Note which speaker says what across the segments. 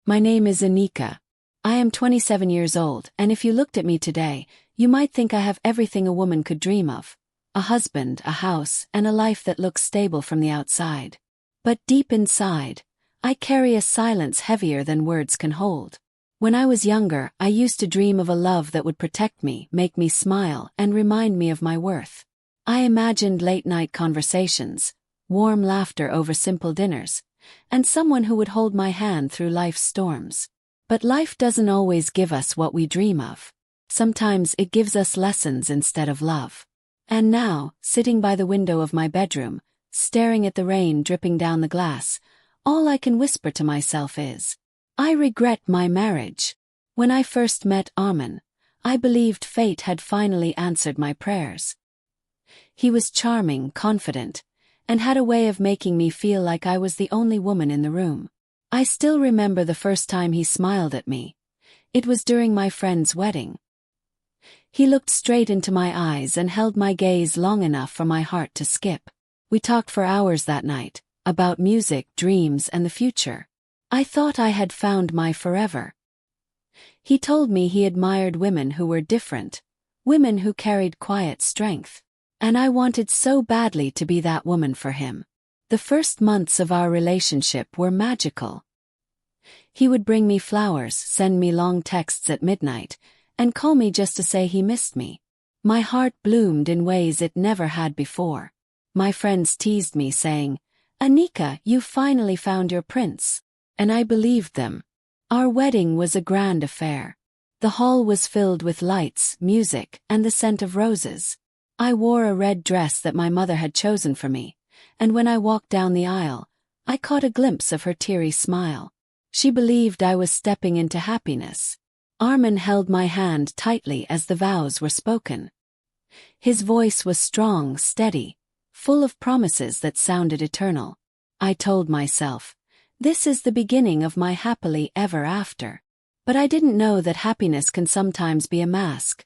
Speaker 1: My name is Anika. I am 27 years old, and if you looked at me today, you might think I have everything a woman could dream of. A husband, a house, and a life that looks stable from the outside. But deep inside, I carry a silence heavier than words can hold. When I was younger, I used to dream of a love that would protect me, make me smile, and remind me of my worth. I imagined late-night conversations, warm laughter over simple dinners, and someone who would hold my hand through life's storms. But life doesn't always give us what we dream of. Sometimes it gives us lessons instead of love. And now, sitting by the window of my bedroom, staring at the rain dripping down the glass, all I can whisper to myself is, I regret my marriage. When I first met Armin, I believed fate had finally answered my prayers. He was charming, confident, and had a way of making me feel like I was the only woman in the room. I still remember the first time he smiled at me. It was during my friend's wedding. He looked straight into my eyes and held my gaze long enough for my heart to skip. We talked for hours that night, about music, dreams, and the future. I thought I had found my forever. He told me he admired women who were different, women who carried quiet strength. And I wanted so badly to be that woman for him. The first months of our relationship were magical. He would bring me flowers, send me long texts at midnight, and call me just to say he missed me. My heart bloomed in ways it never had before. My friends teased me, saying, Anika, you finally found your prince. And I believed them. Our wedding was a grand affair. The hall was filled with lights, music, and the scent of roses. I wore a red dress that my mother had chosen for me, and when I walked down the aisle, I caught a glimpse of her teary smile. She believed I was stepping into happiness. Armin held my hand tightly as the vows were spoken. His voice was strong, steady, full of promises that sounded eternal. I told myself, this is the beginning of my happily ever after. But I didn't know that happiness can sometimes be a mask.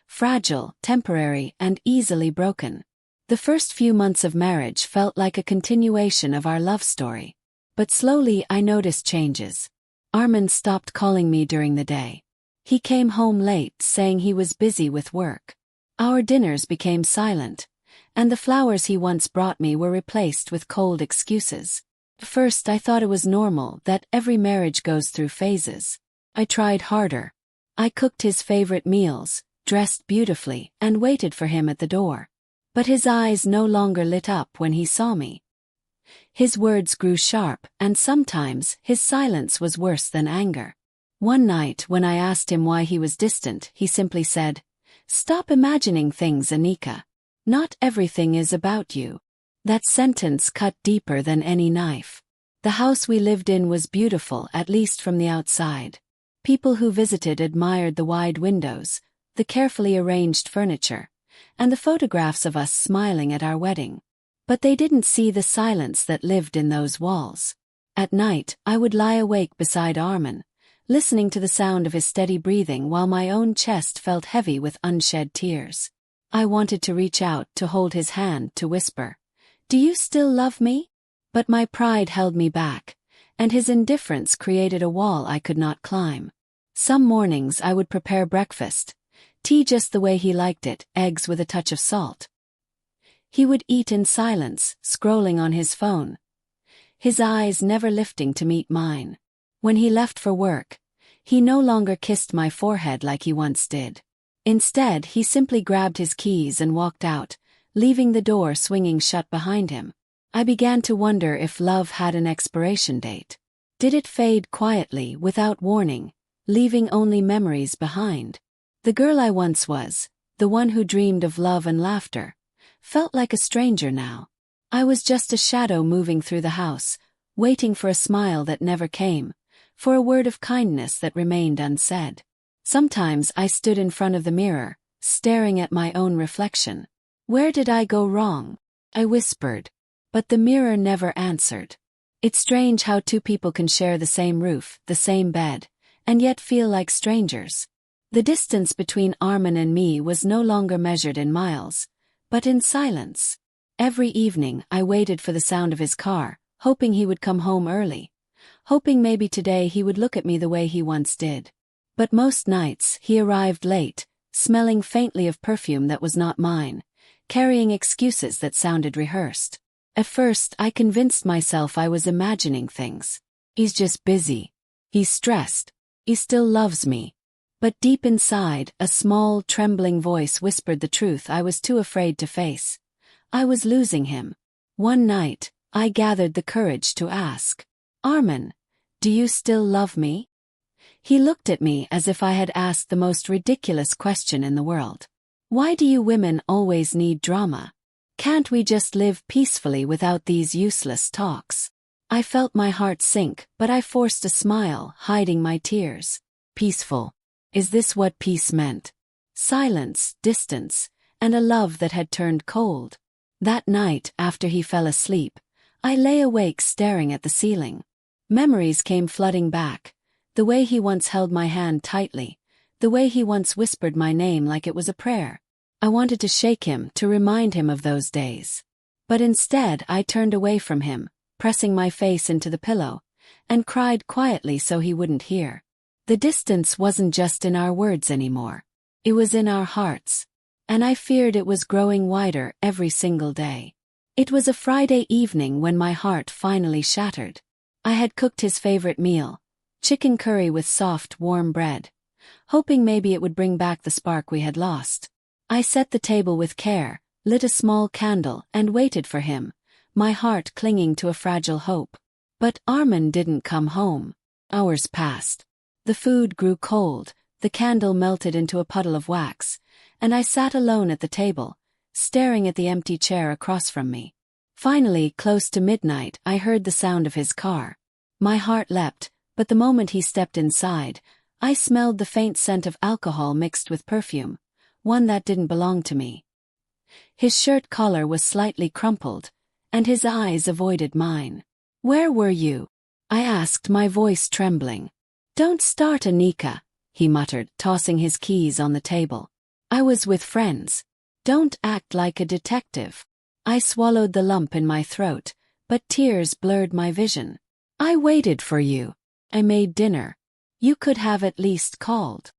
Speaker 1: Fragile, temporary, and easily broken. The first few months of marriage felt like a continuation of our love story. But slowly I noticed changes. Armin stopped calling me during the day. He came home late, saying he was busy with work. Our dinners became silent, and the flowers he once brought me were replaced with cold excuses. At first I thought it was normal that every marriage goes through phases. I tried harder. I cooked his favorite meals, dressed beautifully, and waited for him at the door. But his eyes no longer lit up when he saw me. His words grew sharp, and sometimes his silence was worse than anger. One night when I asked him why he was distant, he simply said, Stop imagining things, Anika. Not everything is about you. That sentence cut deeper than any knife. The house we lived in was beautiful, at least from the outside. People who visited admired the wide windows, the carefully arranged furniture, and the photographs of us smiling at our wedding. But they didn't see the silence that lived in those walls. At night, I would lie awake beside Armin, listening to the sound of his steady breathing while my own chest felt heavy with unshed tears. I wanted to reach out, to hold his hand, to whisper, Do you still love me? But my pride held me back, and his indifference created a wall I could not climb. Some mornings I would prepare breakfast, tea just the way he liked it, eggs with a touch of salt. He would eat in silence, scrolling on his phone, his eyes never lifting to meet mine. When he left for work, he no longer kissed my forehead like he once did. Instead, he simply grabbed his keys and walked out, leaving the door swinging shut behind him. I began to wonder if love had an expiration date. Did it fade quietly, without warning, leaving only memories behind? The girl I once was, the one who dreamed of love and laughter, felt like a stranger now. I was just a shadow moving through the house, waiting for a smile that never came, for a word of kindness that remained unsaid. Sometimes I stood in front of the mirror, staring at my own reflection. Where did I go wrong? I whispered. But the mirror never answered. It's strange how two people can share the same roof, the same bed, and yet feel like strangers. The distance between Armin and me was no longer measured in miles, but in silence. Every evening I waited for the sound of his car, hoping he would come home early, hoping maybe today he would look at me the way he once did. But most nights, he arrived late, smelling faintly of perfume that was not mine, carrying excuses that sounded rehearsed. At first, I convinced myself I was imagining things. He's just busy. He's stressed. He still loves me. But deep inside, a small, trembling voice whispered the truth I was too afraid to face. I was losing him. One night, I gathered the courage to ask, "Armin, do you still love me?" He looked at me as if I had asked the most ridiculous question in the world. "Why do you women always need drama? Can't we just live peacefully without these useless talks?" I felt my heart sink, but I forced a smile, hiding my tears. Peaceful. Is this what peace meant? Silence, distance, and a love that had turned cold. That night, after he fell asleep, I lay awake staring at the ceiling. Memories came flooding back. The way he once held my hand tightly. The way he once whispered my name like it was a prayer. I wanted to shake him, to remind him of those days. But instead, I turned away from him, pressing my face into the pillow, and cried quietly so he wouldn't hear. The distance wasn't just in our words anymore. It was in our hearts. And I feared it was growing wider every single day. It was a Friday evening when my heart finally shattered. I had cooked his favorite meal, chicken curry with soft, warm bread, hoping maybe it would bring back the spark we had lost. I set the table with care, lit a small candle, and waited for him, my heart clinging to a fragile hope. But Armin didn't come home. Hours passed. The food grew cold, the candle melted into a puddle of wax, and I sat alone at the table, staring at the empty chair across from me. Finally, close to midnight, I heard the sound of his car. My heart leapt, but the moment he stepped inside, I smelled the faint scent of alcohol mixed with perfume, one that didn't belong to me. His shirt collar was slightly crumpled, and his eyes avoided mine. "Where were you?" I asked, my voice trembling. "Don't start, Anika," he muttered, tossing his keys on the table. "I was with friends. Don't act like a detective." I swallowed the lump in my throat, but tears blurred my vision. "I waited for you. I made dinner. You could have at least called."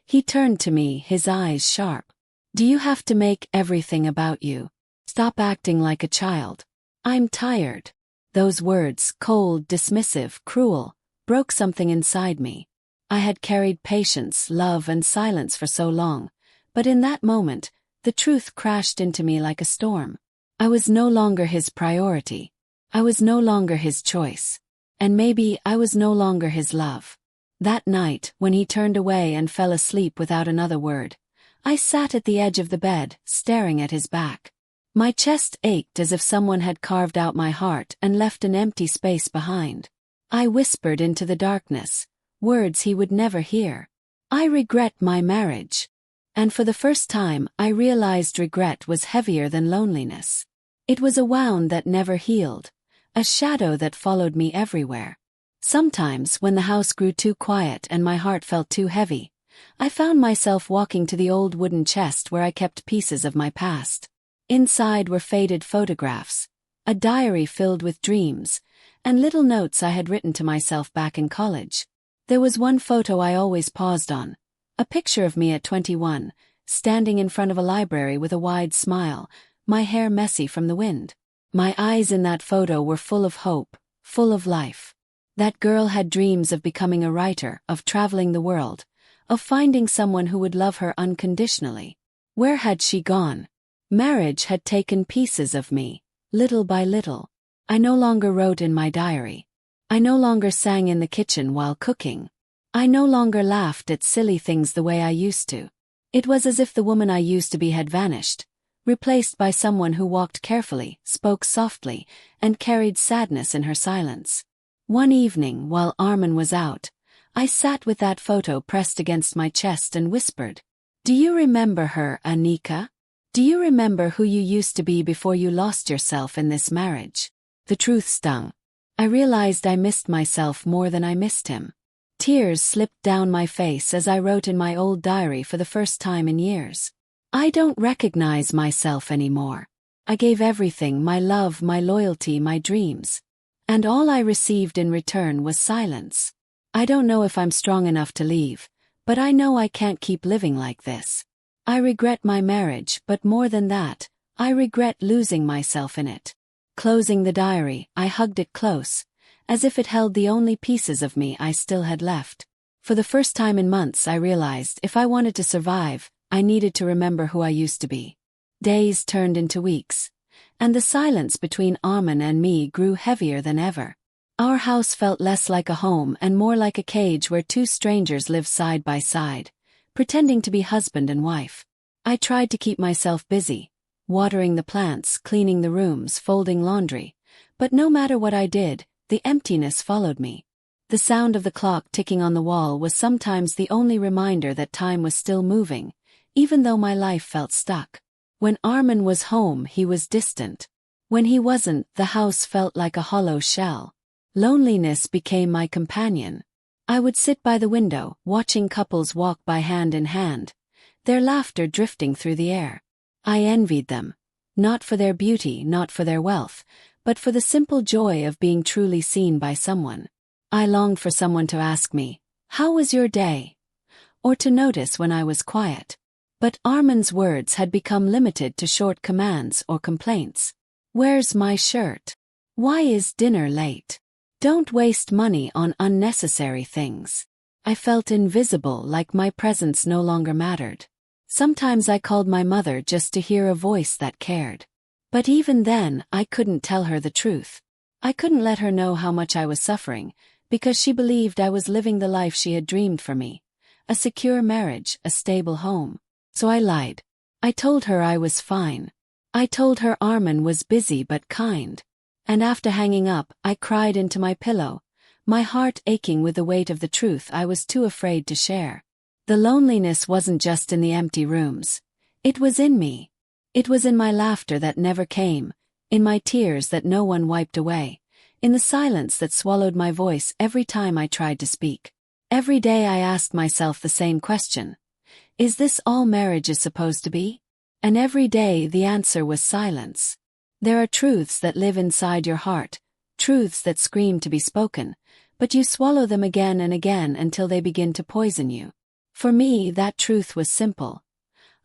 Speaker 1: He turned to me, his eyes sharp. "Do you have to make everything about you? Stop acting like a child. I'm tired." Those words, cold, dismissive, cruel, broke something inside me. I had carried patience, love, and silence for so long, but in that moment, the truth crashed into me like a storm. I was no longer his priority. I was no longer his choice. And maybe I was no longer his love. That night, when he turned away and fell asleep without another word, I sat at the edge of the bed, staring at his back. My chest ached as if someone had carved out my heart and left an empty space behind. I whispered into the darkness, words he would never hear. "I regret my marriage." And for the first time, I realized regret was heavier than loneliness. It was a wound that never healed, a shadow that followed me everywhere. Sometimes, when the house grew too quiet and my heart felt too heavy, I found myself walking to the old wooden chest where I kept pieces of my past. Inside were faded photographs, a diary filled with dreams, and little notes I had written to myself back in college. There was one photo I always paused on, a picture of me at 21, standing in front of a library with a wide smile, my hair messy from the wind. My eyes in that photo were full of hope, full of life. That girl had dreams of becoming a writer, of traveling the world, of finding someone who would love her unconditionally. Where had she gone? Marriage had taken pieces of me, little by little. I no longer wrote in my diary. I no longer sang in the kitchen while cooking. I no longer laughed at silly things the way I used to. It was as if the woman I used to be had vanished, replaced by someone who walked carefully, spoke softly, and carried sadness in her silence. One evening, while Armin was out, I sat with that photo pressed against my chest and whispered, "Do you remember her, Anika? Do you remember who you used to be before you lost yourself in this marriage?" The truth stung. I realized I missed myself more than I missed him. Tears slipped down my face as I wrote in my old diary for the first time in years. "I don't recognize myself anymore. I gave everything, my love, my loyalty, my dreams. And all I received in return was silence. I don't know if I'm strong enough to leave, but I know I can't keep living like this. I regret my marriage, but more than that, I regret losing myself in it. Closing the diary, I hugged it close, as if it held the only pieces of me I still had left. For the first time in months I realized if I wanted to survive, I needed to remember who I used to be. Days turned into weeks, and the silence between Armin and me grew heavier than ever. Our house felt less like a home and more like a cage where two strangers lived side by side, pretending to be husband and wife. I tried to keep myself busy, watering the plants, cleaning the rooms, folding laundry, but no matter what I did, the emptiness followed me. The sound of the clock ticking on the wall was sometimes the only reminder that time was still moving, even though my life felt stuck. When Armin was home, he was distant. When he wasn't, the house felt like a hollow shell. Loneliness became my companion. I would sit by the window, watching couples walk by hand in hand, their laughter drifting through the air. I envied them, not for their beauty, not for their wealth, but for the simple joy of being truly seen by someone. I longed for someone to ask me, "How was your day?" or to notice when I was quiet. But Armin's words had become limited to short commands or complaints. "Where's my shirt? Why is dinner late? Don't waste money on unnecessary things." I felt invisible, like my presence no longer mattered. Sometimes I called my mother just to hear a voice that cared. But even then, I couldn't tell her the truth. I couldn't let her know how much I was suffering, because she believed I was living the life she had dreamed for me. A secure marriage, a stable home. So I lied. I told her I was fine. I told her Armin was busy but kind. And after hanging up, I cried into my pillow, my heart aching with the weight of the truth I was too afraid to share. The loneliness wasn't just in the empty rooms. It was in me. It was in my laughter that never came, in my tears that no one wiped away, in the silence that swallowed my voice every time I tried to speak. Every day I asked myself the same question. Is this all marriage is supposed to be? And every day the answer was silence. There are truths that live inside your heart, truths that scream to be spoken, but you swallow them again and again until they begin to poison you. For me, that truth was simple.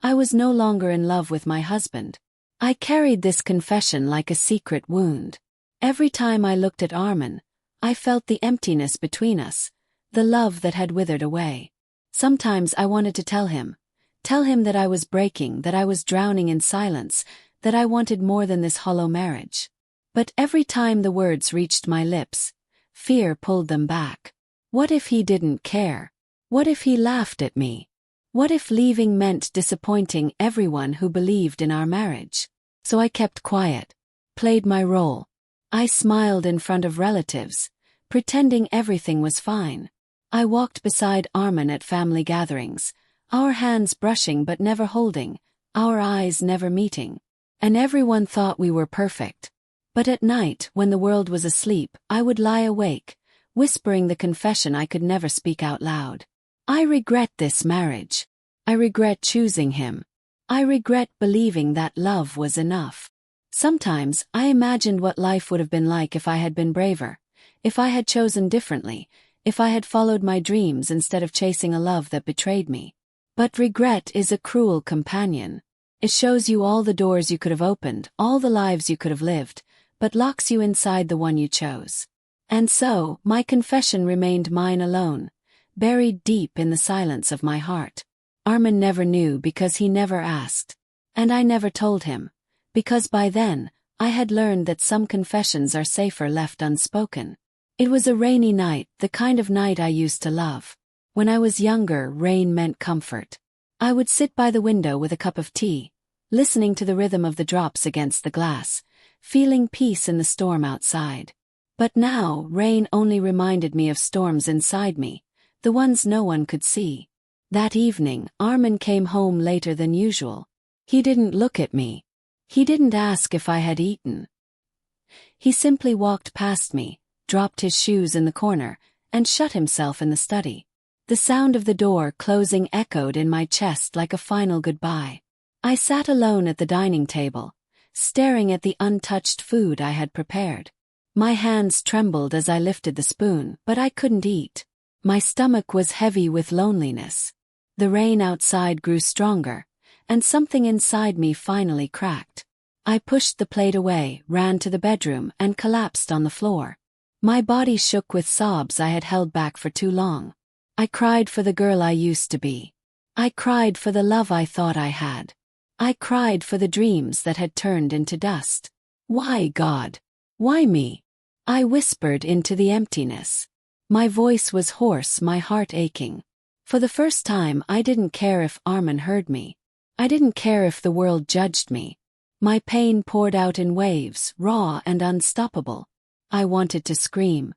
Speaker 1: I was no longer in love with my husband. I carried this confession like a secret wound. Every time I looked at Armin, I felt the emptiness between us, the love that had withered away. Sometimes I wanted to tell him that I was breaking, that I was drowning in silence, that I wanted more than this hollow marriage. But every time the words reached my lips, fear pulled them back. What if he didn't care? What if he laughed at me? What if leaving meant disappointing everyone who believed in our marriage? So I kept quiet, played my role. I smiled in front of relatives, pretending everything was fine. I walked beside Armin at family gatherings, our hands brushing but never holding, our eyes never meeting. And everyone thought we were perfect. But at night, when the world was asleep, I would lie awake, whispering the confession I could never speak out loud. I regret this marriage. I regret choosing him. I regret believing that love was enough. Sometimes I imagined what life would have been like if I had been braver, if I had chosen differently, if I had followed my dreams instead of chasing a love that betrayed me. But regret is a cruel companion. It shows you all the doors you could have opened, all the lives you could have lived, but locks you inside the one you chose. And so, my confession remained mine alone, buried deep in the silence of my heart. Armin never knew because he never asked. And I never told him, because by then, I had learned that some confessions are safer left unspoken. It was a rainy night, the kind of night I used to love. When I was younger, rain meant comfort. I would sit by the window with a cup of tea, listening to the rhythm of the drops against the glass, feeling peace in the storm outside. But now, rain only reminded me of storms inside me, the ones no one could see. That evening, Armin came home later than usual. He didn't look at me. He didn't ask if I had eaten. He simply walked past me, dropped his shoes in the corner, and shut himself in the study. The sound of the door closing echoed in my chest like a final goodbye. I sat alone at the dining table, staring at the untouched food I had prepared. My hands trembled as I lifted the spoon, but I couldn't eat. My stomach was heavy with loneliness. The rain outside grew stronger, and something inside me finally cracked. I pushed the plate away, ran to the bedroom, and collapsed on the floor. My body shook with sobs I had held back for too long. I cried for the girl I used to be. I cried for the love I thought I had. I cried for the dreams that had turned into dust. Why, God? Why me? I whispered into the emptiness. My voice was hoarse, my heart aching. For the first time, I didn't care if Armin heard me. I didn't care if the world judged me. My pain poured out in waves, raw and unstoppable. I wanted to scream.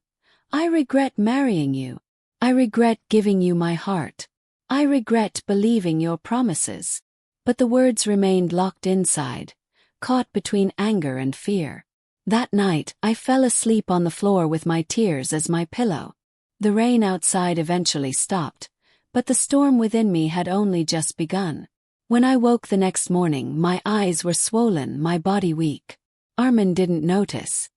Speaker 1: I regret marrying you. I regret giving you my heart. I regret believing your promises. But the words remained locked inside, caught between anger and fear. That night, I fell asleep on the floor with my tears as my pillow. The rain outside eventually stopped, but the storm within me had only just begun. When I woke the next morning, my eyes were swollen, my body weak. Armin didn't notice.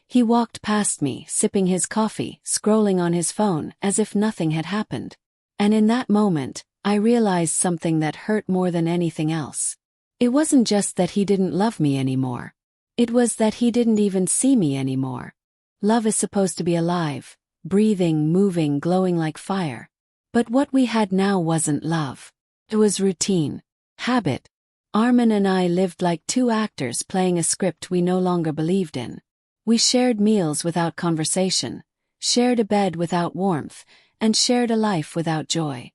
Speaker 1: He walked past me, sipping his coffee, scrolling on his phone, as if nothing had happened. And in that moment, I realized something that hurt more than anything else. It wasn't just that he didn't love me anymore. It was that he didn't even see me anymore. Love is supposed to be alive, breathing, moving, glowing like fire. But what we had now wasn't love. It was routine, habit. Armin and I lived like two actors playing a script we no longer believed in. We shared meals without conversation, shared a bed without warmth, and shared a life without joy.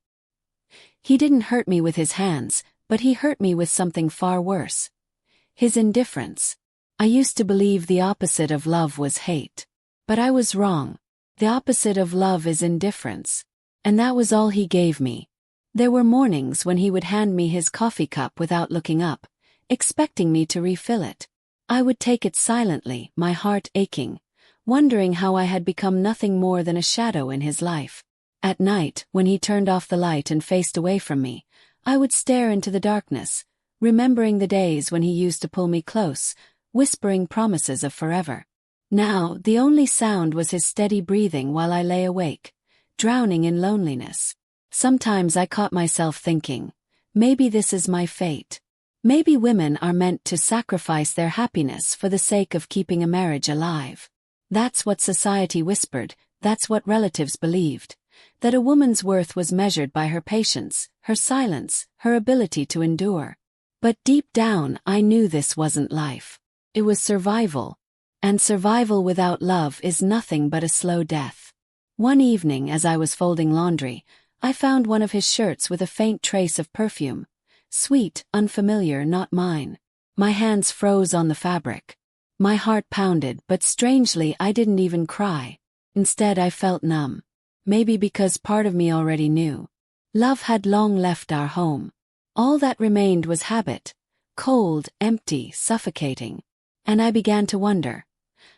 Speaker 1: He didn't hurt me with his hands, but he hurt me with something far worse. His indifference. I used to believe the opposite of love was hate. But I was wrong. The opposite of love is indifference. And that was all he gave me. There were mornings when he would hand me his coffee cup without looking up, expecting me to refill it. I would take it silently, my heart aching, wondering how I had become nothing more than a shadow in his life. At night, when he turned off the light and faced away from me, I would stare into the darkness, remembering the days when he used to pull me close, whispering promises of forever. Now, the only sound was his steady breathing while I lay awake, drowning in loneliness. Sometimes I caught myself thinking, maybe this is my fate. Maybe women are meant to sacrifice their happiness for the sake of keeping a marriage alive. That's what society whispered, that's what relatives believed. That a woman's worth was measured by her patience, her silence, her ability to endure. But deep down, I knew this wasn't life. It was survival. And survival without love is nothing but a slow death. One evening, as I was folding laundry, I found one of his shirts with a faint trace of perfume. Sweet, unfamiliar, not mine. My hands froze on the fabric. My heart pounded, but strangely I didn't even cry. Instead I felt numb. Maybe because part of me already knew. Love had long left our home. All that remained was habit. Cold, empty, suffocating. And I began to wonder.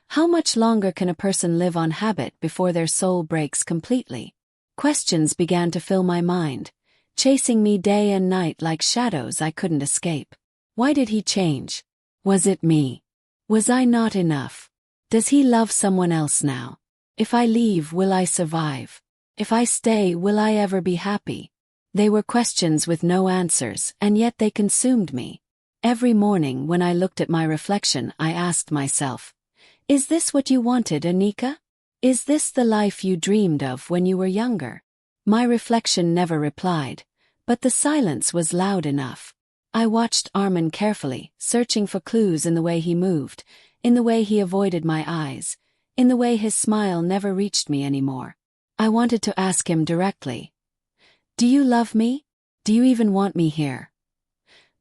Speaker 1: How much longer can a person live on habit before their soul breaks completely? Questions began to fill my mind, chasing me day and night like shadows I couldn't escape. Why did he change? Was it me? Was I not enough? Does he love someone else now? If I leave, will I survive? If I stay, will I ever be happy? They were questions with no answers, and yet they consumed me. Every morning when I looked at my reflection, I asked myself, is this what you wanted, Anika? Is this the life you dreamed of when you were younger? My reflection never replied, but the silence was loud enough. I watched Armin carefully, searching for clues in the way he moved, in the way he avoided my eyes, in the way his smile never reached me anymore. I wanted to ask him directly, do you love me? Do you even want me here?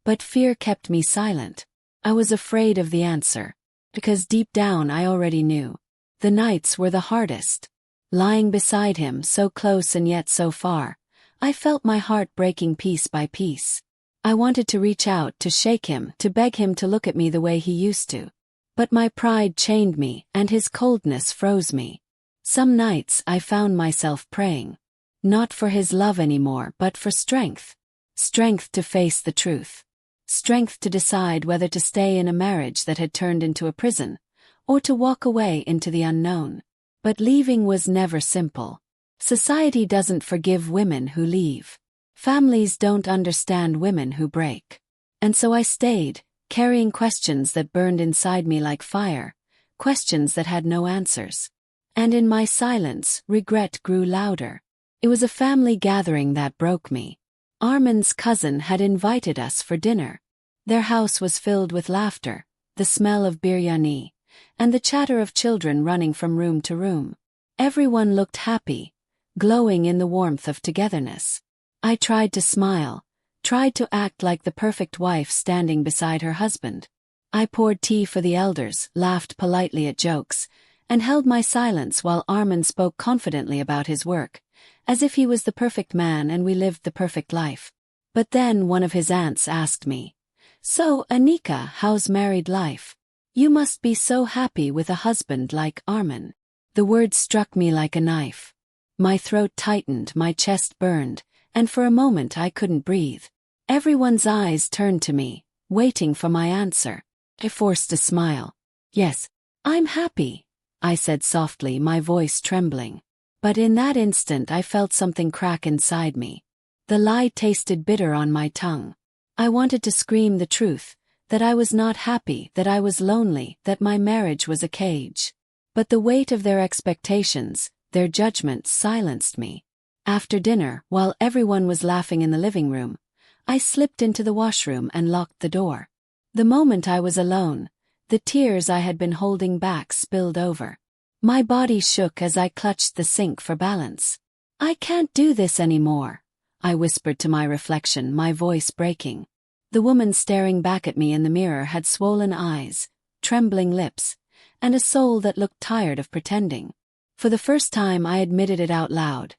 Speaker 1: But fear kept me silent. I was afraid of the answer, because deep down I already knew. The nights were the hardest. Lying beside him, so close and yet so far, I felt my heart breaking piece by piece. I wanted to reach out, to shake him, to beg him to look at me the way he used to. But my pride chained me, and his coldness froze me. Some nights I found myself praying. Not for his love anymore, but for strength. Strength to face the truth. Strength to decide whether to stay in a marriage that had turned into a prison, or to walk away into the unknown. But leaving was never simple. Society doesn't forgive women who leave. Families don't understand women who break. And so I stayed, carrying questions that burned inside me like fire, questions that had no answers. And in my silence, regret grew louder. It was a family gathering that broke me. Armin's cousin had invited us for dinner. Their house was filled with laughter, the smell of biryani, and the chatter of children running from room to room. Everyone looked happy, glowing in the warmth of togetherness. I tried to smile, tried to act like the perfect wife standing beside her husband. I poured tea for the elders, laughed politely at jokes, and held my silence while Armin spoke confidently about his work, as if he was the perfect man and we lived the perfect life. But then one of his aunts asked me, "So, Anika, how's married life? You must be so happy with a husband like Armin." The words struck me like a knife. My throat tightened, my chest burned, and for a moment I couldn't breathe. Everyone's eyes turned to me, waiting for my answer. I forced a smile. "Yes, I'm happy," I said softly, my voice trembling. But in that instant I felt something crack inside me. The lie tasted bitter on my tongue. I wanted to scream the truth, that I was not happy, that I was lonely, that my marriage was a cage. But the weight of their expectations, their judgment silenced me. After dinner, while everyone was laughing in the living room, I slipped into the washroom and locked the door. The moment I was alone, the tears I had been holding back spilled over. My body shook as I clutched the sink for balance. "I can't do this anymore," I whispered to my reflection, my voice breaking. The woman staring back at me in the mirror had swollen eyes, trembling lips, and a soul that looked tired of pretending. For the first time I admitted it out loud.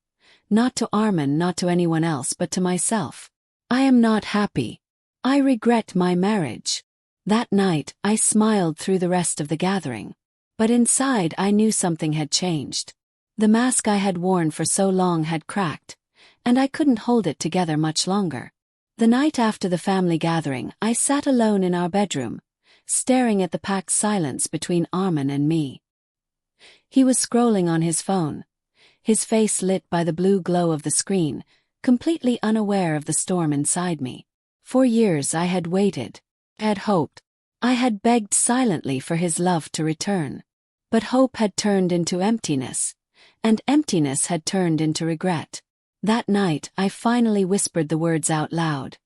Speaker 1: Not to Armin, not to anyone else, but to myself. "I am not happy. I regret my marriage." That night, I smiled through the rest of the gathering. But inside I knew something had changed. The mask I had worn for so long had cracked, and I couldn't hold it together much longer. The night after the family gathering, I sat alone in our bedroom, staring at the packed silence between Armin and me. He was scrolling on his phone, his face lit by the blue glow of the screen, completely unaware of the storm inside me. For years I had waited, had hoped. I had begged silently for his love to return. But hope had turned into emptiness, and emptiness had turned into regret. That night I finally whispered the words out loud,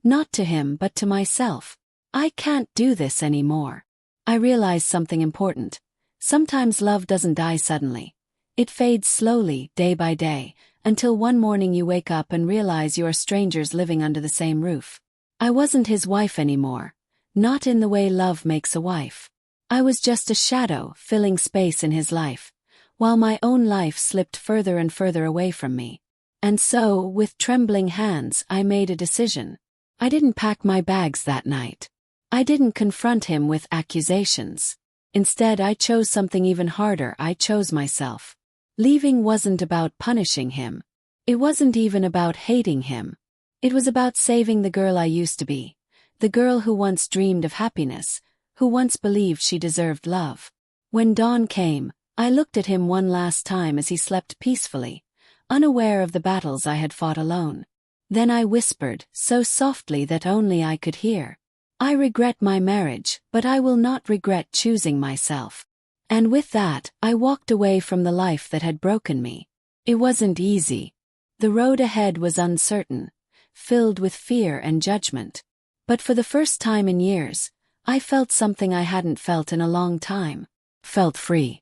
Speaker 1: not to him but to myself. "I can't do this anymore." I realized something important. Sometimes love doesn't die suddenly. It fades slowly, day by day, until one morning you wake up and realize you are strangers living under the same roof. I wasn't his wife anymore. Not in the way love makes a wife. I was just a shadow filling space in his life, while my own life slipped further and further away from me. And so, with trembling hands, I made a decision. I didn't pack my bags that night. I didn't confront him with accusations. Instead, I chose something even harder. I chose myself. Leaving wasn't about punishing him. It wasn't even about hating him. It was about saving the girl I used to be. The girl who once dreamed of happiness, who once believed she deserved love. When dawn came, I looked at him one last time as he slept peacefully, unaware of the battles I had fought alone. Then I whispered, so softly that only I could hear, "I regret my marriage, but I will not regret choosing myself." And with that, I walked away from the life that had broken me. It wasn't easy. The road ahead was uncertain, filled with fear and judgment. But for the first time in years, I felt something I hadn't felt in a long time. Felt free.